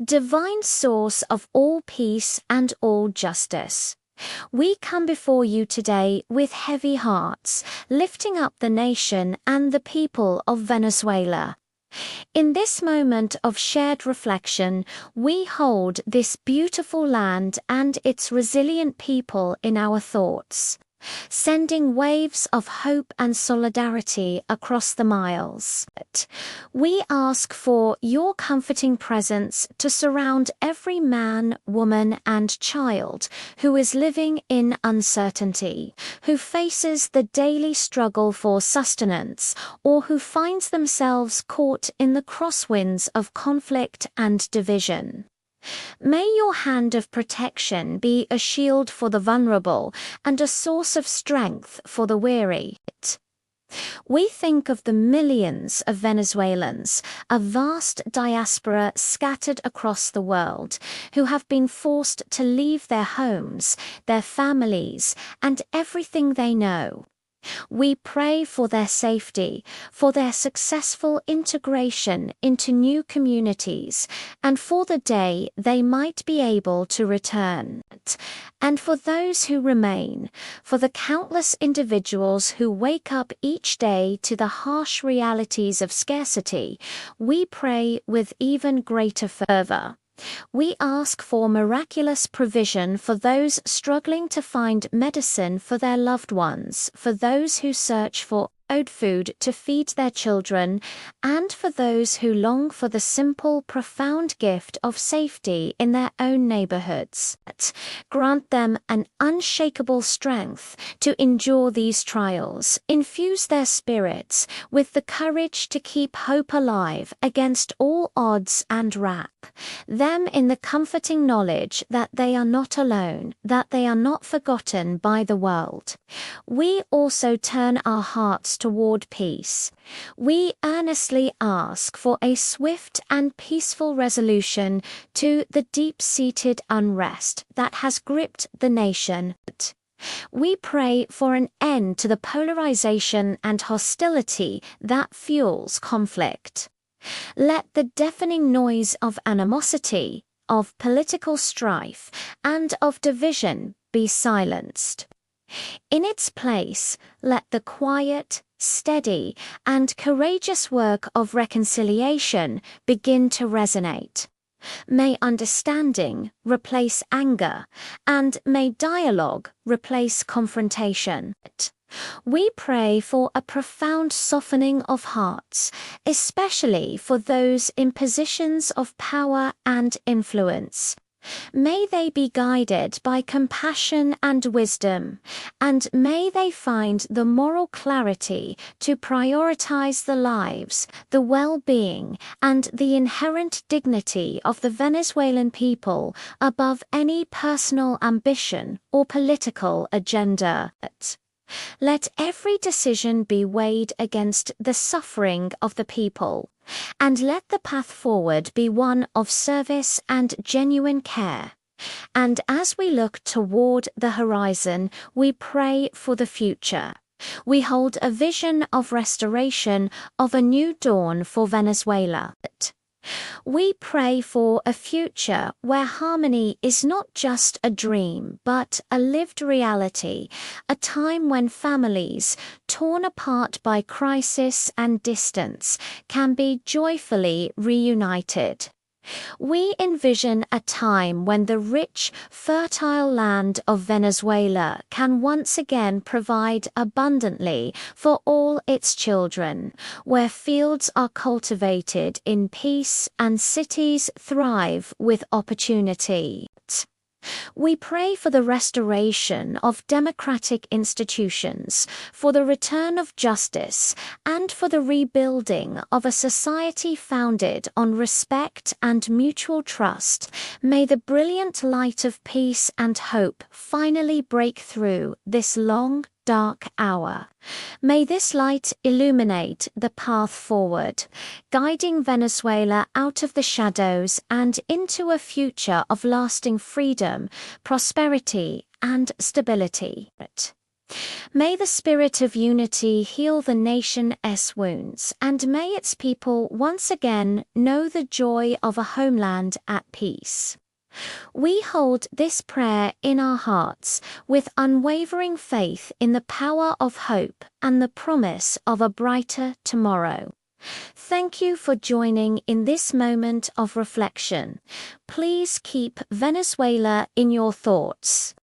divine source of all peace and all justice. We come before you today with heavy hearts, lifting up the nation and the people of Venezuela. In this moment of shared reflection, we hold this beautiful land and its resilient people in our thoughts, sending waves of hope and solidarity across the miles. We ask for your comforting presence to surround every man, woman, and child who is living in uncertainty, who faces the daily struggle for sustenance, or who finds themselves caught in the crosswinds of conflict and division. May your hand of protection be a shield for the vulnerable and a source of strength for the weary. We think of the millions of Venezuelans, a vast diaspora scattered across the world, who have been forced to leave their homes, their families, and everything they know. We pray for their safety, for their successful integration into new communities, and for the day they might be able to return. And for those who remain, for the countless individuals who wake up each day to the harsh realities of scarcity, we pray with even greater fervor. We ask for miraculous provision for those struggling to find medicine for their loved ones, for those who search for food to feed their children, and for those who long for the simple, profound gift of safety in their own neighborhoods. Grant them an unshakable strength to endure these trials. Infuse their spirits with the courage to keep hope alive against all odds, and wrap them in the comforting knowledge that they are not alone, that they are not forgotten by the world. We also turn our hearts toward peace. We earnestly ask for a swift and peaceful resolution to the deep-seated unrest that has gripped the nation. We pray for an end to the polarization and hostility that fuels conflict. Let the deafening noise of animosity, of political strife, and of division be silenced. In its place, let the quiet, steady, and courageous work of reconciliation begin to resonate. May understanding replace anger, and may dialogue replace confrontation. We pray for a profound softening of hearts, especially for those in positions of power and influence. May they be guided by compassion and wisdom, and may they find the moral clarity to prioritize the lives, the well-being, and the inherent dignity of the Venezuelan people above any personal ambition or political agenda. Let every decision be weighed against the suffering of the people, and let the path forward be one of service and genuine care. And as we look toward the horizon, we pray for the future. We hold a vision of restoration, of a new dawn for Venezuela. We pray for a future where harmony is not just a dream, but a lived reality, a time when families, torn apart by crisis and distance, can be joyfully reunited. We envision a time when the rich, fertile land of Venezuela can once again provide abundantly for all its children, where fields are cultivated in peace and cities thrive with opportunity. We pray for the restoration of democratic institutions, for the return of justice, and for the rebuilding of a society founded on respect and mutual trust. May the brilliant light of peace and hope finally break through this long, dark hour. May this light illuminate the path forward, guiding Venezuela out of the shadows and into a future of lasting freedom, prosperity, and stability. May the spirit of unity heal the nation's wounds, and may its people once again know the joy of a homeland at peace. We hold this prayer in our hearts with unwavering faith in the power of hope and the promise of a brighter tomorrow. Thank you for joining in this moment of reflection. Please keep Venezuela in your thoughts.